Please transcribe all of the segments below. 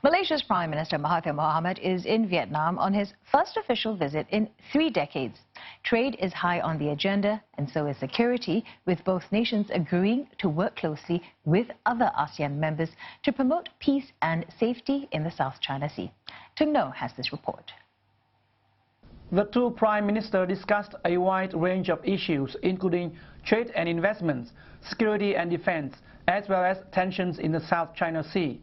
Malaysia's Prime Minister Mahathir Mohamad is in Vietnam on his first official visit in 3 decades. Trade is high on the agenda, and so is security, with both nations agreeing to work closely with other ASEAN members to promote peace and safety in the South China Sea. Tung No has this report. The two prime ministers discussed a wide range of issues, including trade and investments, security and defense, as well as tensions in the South China Sea.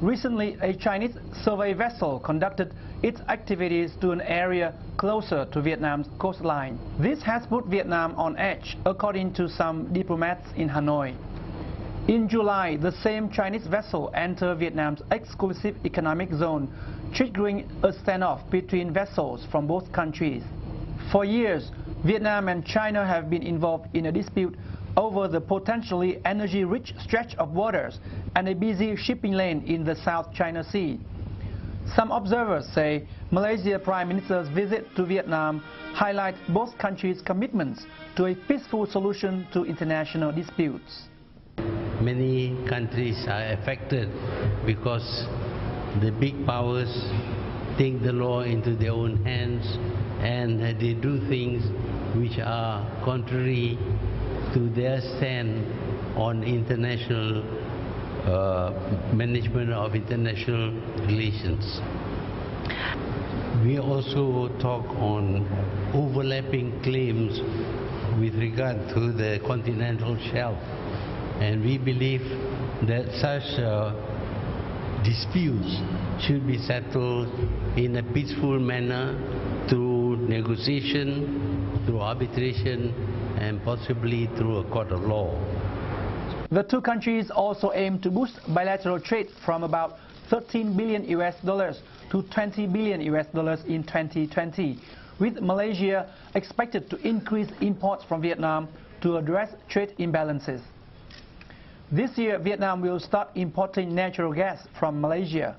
Recently, a Chinese survey vessel conducted its activities to an area closer to Vietnam's coastline. This has put Vietnam on edge, according to some diplomats in Hanoi. In July, the same Chinese vessel entered Vietnam's exclusive economic zone, triggering a standoff between vessels from both countries. For years, Vietnam and China have been involved in a dispute over the potentially energy-rich stretch of waters and a busy shipping lane in the South China Sea. Some observers say Malaysia's Prime Minister's visit to Vietnam highlights both countries' commitments to a peaceful solution to international disputes. Many countries are affected because the big powers take the law into their own hands and they do things which are contrary to their stand on international management of international relations. We also talk on overlapping claims with regard to the continental shelf, and we believe that such disputes should be settled in a peaceful manner through negotiation, through arbitration, and possibly through a court of law. The two countries also aim to boost bilateral trade from about $13 billion to $20 billion in 2020, with Malaysia expected to increase imports from Vietnam to address trade imbalances. This year, Vietnam will start importing natural gas from Malaysia.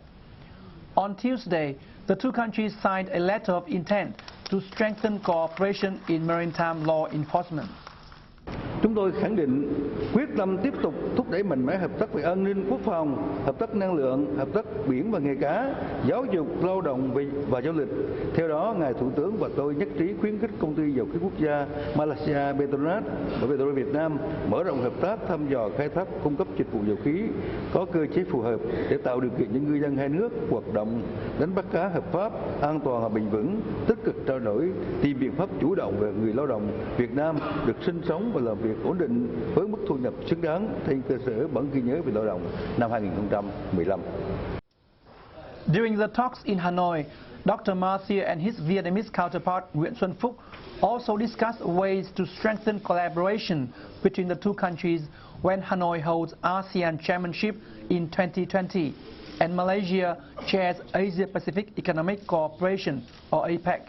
On Tuesday, the two countries signed a letter of intent to strengthen cooperation in maritime law enforcement. Chúng tôi khẳng định quyết tâm tiếp tục thúc đẩy mạnh mẽ hợp tác về an ninh quốc phòng, hợp tác năng lượng, hợp tác biển và nghề cá, giáo dục, lao động và du lịch. Theo đó, Ngài Thủ tướng và tôi nhất trí khuyến khích công ty dầu khí quốc gia Malaysia Petronas và Petronas Việt Nam mở rộng hợp tác thăm dò, khai thác, cung cấp dịch vụ dầu khí có cơ chế phù hợp để tạo điều kiện cho ngư dân hai nước hoạt động đánh bắt cá hợp pháp, an toàn và bền vững, tích cực trao đổi, tìm biện pháp chủ động về người lao động Việt Nam được sinh sống và làm việc ổn định với mức thu nhập xứng đáng trên cơ sở bản ghi nhớ về lao động năm 2015. During the talks in Hanoi, Dr. Mahathir and his Vietnamese counterpart Nguyễn Xuân Phúc also discussed ways to strengthen collaboration between the two countries when Hanoi holds ASEAN chairmanship in 2020 and Malaysia chairs Asia-Pacific Economic Cooperation or APEC.